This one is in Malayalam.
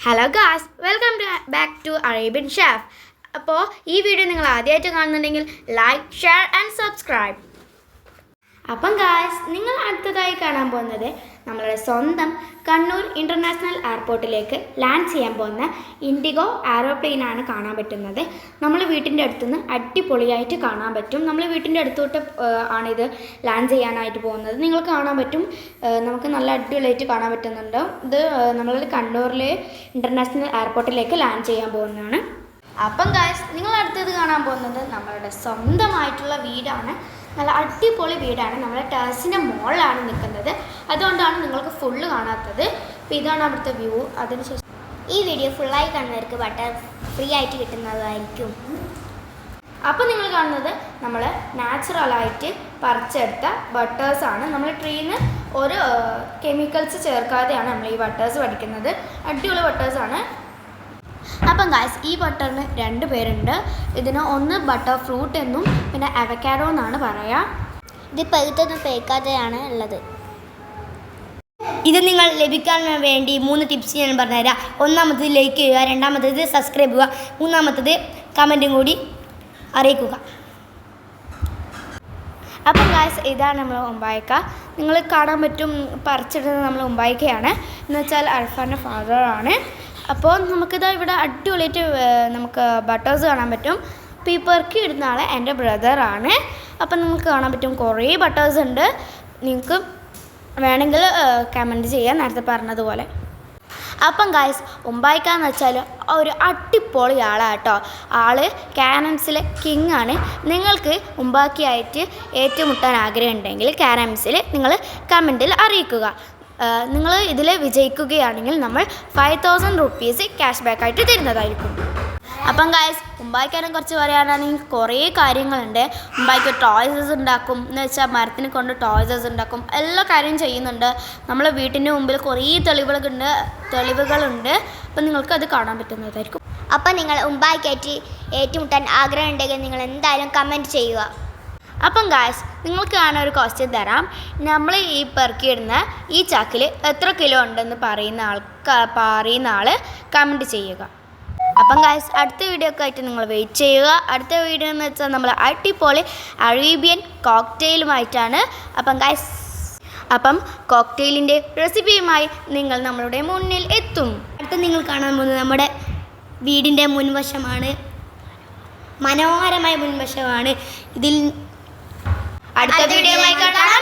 Hello guys, welcome back to Arabian chef. അപ്പോൾ ഈ വീഡിയോ നിങ്ങൾ ആദ്യമായിട്ട് കാണുന്നുണ്ടെങ്കിൽ ലൈക്ക്, ഷെയർ ആൻഡ് സബ്സ്ക്രൈബ്. അപ്പം ഗായ്സ്, നിങ്ങൾ അടുത്തതായി കാണാൻ പോകുന്നത് നമ്മളുടെ സ്വന്തം കണ്ണൂർ ഇൻ്റർനാഷണൽ എയർപോർട്ടിലേക്ക് ലാൻഡ് ചെയ്യാൻ പോകുന്ന ഇൻഡിഗോ എയറോപ്ലെയിനാണ് കാണാൻ പറ്റുന്നത്. നമ്മൾ വീട്ടിൻ്റെ അടുത്തുനിന്ന് അടിപൊളിയായിട്ട് കാണാൻ പറ്റും. നമ്മൾ വീട്ടിൻ്റെ അടുത്തോട്ട് ആണിത് ലാൻഡ് ചെയ്യാനായിട്ട് പോകുന്നത്. നിങ്ങൾക്ക് കാണാൻ പറ്റും, നമുക്ക് നല്ല അടിപൊളിയായിട്ട് കാണാൻ പറ്റുന്നുണ്ട്. ഇത് നമ്മൾ കണ്ണൂരിലെ ഇൻ്റർനാഷണൽ എയർപോർട്ടിലേക്ക് ലാൻഡ് ചെയ്യാൻ പോകുന്നതാണ്. അപ്പം ഗായ്സ്, നിങ്ങൾ അടുത്തത് കാണാൻ പോകുന്നത് നമ്മളുടെ സ്വന്തമായിട്ടുള്ള വീടാണ്. നല്ല അടിപൊളി വീടാണ്. നമ്മുടെ ടെറസിൻ്റെ മുകളിലാണ് നിൽക്കുന്നത്. അതുകൊണ്ടാണ് നിങ്ങൾക്ക് ഫുള്ള് കാണാത്തത്. അപ്പോൾ ഇതാണ് അവിടുത്തെ വ്യൂ. അതിനുശേഷം ഈ വീഡിയോ ഫുള്ളായി കാണുന്നവർക്ക് ബട്ടർ ഫ്രീ ആയിട്ട് കിട്ടുന്നതായിരിക്കും. അപ്പോൾ നിങ്ങൾ കാണുന്നത് നമ്മൾ നാച്ചുറലായിട്ട് പറിച്ചെടുത്ത ബട്ടേഴ്സാണ്. നമ്മൾ ട്രീയിൽ നിന്ന് ഒരു കെമിക്കൽസ് ചേർക്കാതെയാണ് നമ്മൾ ഈ ബട്ടേഴ്സ് പഠിക്കുന്നത്. അടിപൊളി ബട്ടേഴ്സാണ്. അപ്പം ഗായ്സ്, ഈ ബട്ടറിന് 2 പേരുണ്ട്. ഇതിന് ഒന്ന് ബട്ടർ ഫ്രൂട്ട് എന്നും പിന്നെ അവക്കാഡോ എന്നാണ് പറയുക. ഇത് പഴുത്തൊന്നും പേക്കാതെയാണ് ഉള്ളത്. ഇത് നിങ്ങൾ ലഭിക്കാൻ വേണ്ടി 3 ടിപ്സ് ഞാൻ പറഞ്ഞുതരാം. ഒന്നാമത്തത് ലൈക്ക് ചെയ്യുക, രണ്ടാമത്തത് സബ്സ്ക്രൈബ് ചെയ്യുക, മൂന്നാമത്തത് കമൻറ്റും കൂടി അറിയിക്കുക. അപ്പം ഗായ്സ്, ഇതാണ് നമ്മൾ ഉമ്പായിക്ക. നിങ്ങൾ കാണാൻ പറ്റും, പറിച്ചിടുന്നത് നമ്മൾ ഉമ്പായിക്കയാണ്. എന്ന് വെച്ചാൽ അൽഫാൻ്റെ ഫാദറാണ്. അപ്പോൾ നമുക്കിതാ ഇവിടെ അടിപൊളിയായിട്ട് നമുക്ക് ബട്ടേഴ്സ് കാണാൻ പറ്റും. അപ്പോൾ ഈ പെറുക്കി ഇടുന്ന ആൾ എൻ്റെ ബ്രദറാണ്. അപ്പം നിങ്ങൾക്ക് കാണാൻ പറ്റും കുറേ ബട്ടേഴ്സ് ഉണ്ട്. നിങ്ങൾക്ക് വേണമെങ്കിൽ കമൻറ്റ് ചെയ്യാം, നേരത്തെ പറഞ്ഞതുപോലെ. അപ്പം ഗായ്സ്, ഉമ്പായിക്ക എന്ന് വെച്ചാൽ ഒരു അടിപൊളി ആളാട്ടോ. ആൾ കാരംസിലെ കിങ് ആണ്. നിങ്ങൾക്ക് ഉമ്പാക്കിയായിട്ട് ഏറ്റുമുട്ടാൻ ആഗ്രഹമുണ്ടെങ്കിൽ കാരംസിൽ നിങ്ങൾ കമൻറ്റിൽ അറിയിക്കുക. നിങ്ങൾ ഇതിൽ വിജയിക്കുകയാണെങ്കിൽ നമ്മൾ 5000 റുപ്പീസ് ക്യാഷ് ബാക്കായിട്ട് തരുന്നതായിരിക്കും. അപ്പം ഗായ്സ്, ഉമ്പായിക്കാനും കുറച്ച് പറയാനാണെങ്കിൽ കുറേ കാര്യങ്ങളുണ്ട്. ഉമ്പായിക്ക് ടോയ്സസ് ഉണ്ടാക്കും. എന്ന് വെച്ചാൽ മരത്തിനെ കൊണ്ട് ടോയ്സസ് ഉണ്ടാക്കും. എല്ലാ കാര്യവും ചെയ്യുന്നുണ്ട്. നമ്മളെ വീട്ടിൻ്റെ മുമ്പിൽ കുറേ തെളിവുകളുണ്ട്. അപ്പം നിങ്ങൾക്കത് കാണാൻ പറ്റുന്നതായിരിക്കും. അപ്പം നിങ്ങൾ ഉമ്പായിക്കായിട്ട് ഏറ്റുമുട്ടാൻ ആഗ്രഹം ഉണ്ടെങ്കിൽ നിങ്ങൾ എന്തായാലും കമൻറ്റ് ചെയ്യുക. അപ്പം ഗായ്സ്, നിങ്ങൾക്ക് കാണാൻ ഒരു ക്വസ്റ്റ്യൻ തരാം. നമ്മൾ ഈ പെറുക്കിയിടുന്ന ഈ ചാക്കിൽ എത്ര കിലോ ഉണ്ടെന്ന് പറയുന്ന ആൾ കമൻറ്റ് ചെയ്യുക. അപ്പം ഗായ്സ്, അടുത്ത വീഡിയോ ഒക്കെ ആയിട്ട് നിങ്ങൾ വെയിറ്റ് ചെയ്യുക. അടുത്ത വീഡിയോ എന്ന് വെച്ചാൽ നമ്മൾ അടിപൊളി അറേബ്യൻ കോക്ടെയിലുമായിട്ടാണ്. അപ്പം കോക്ടെയിലിൻ്റെ റെസിപ്പിയുമായി നിങ്ങൾ നമ്മളുടെ മുന്നിൽ എത്തും. അടുത്ത നിങ്ങൾ കാണാൻ പോകുന്നത് നമ്മുടെ വീടിൻ്റെ മുൻവശമാണ്. മനോഹരമായ മുൻവശമാണ്. ഇതിൽ അടുത്ത വീഡിയോയുമായി കാണാം.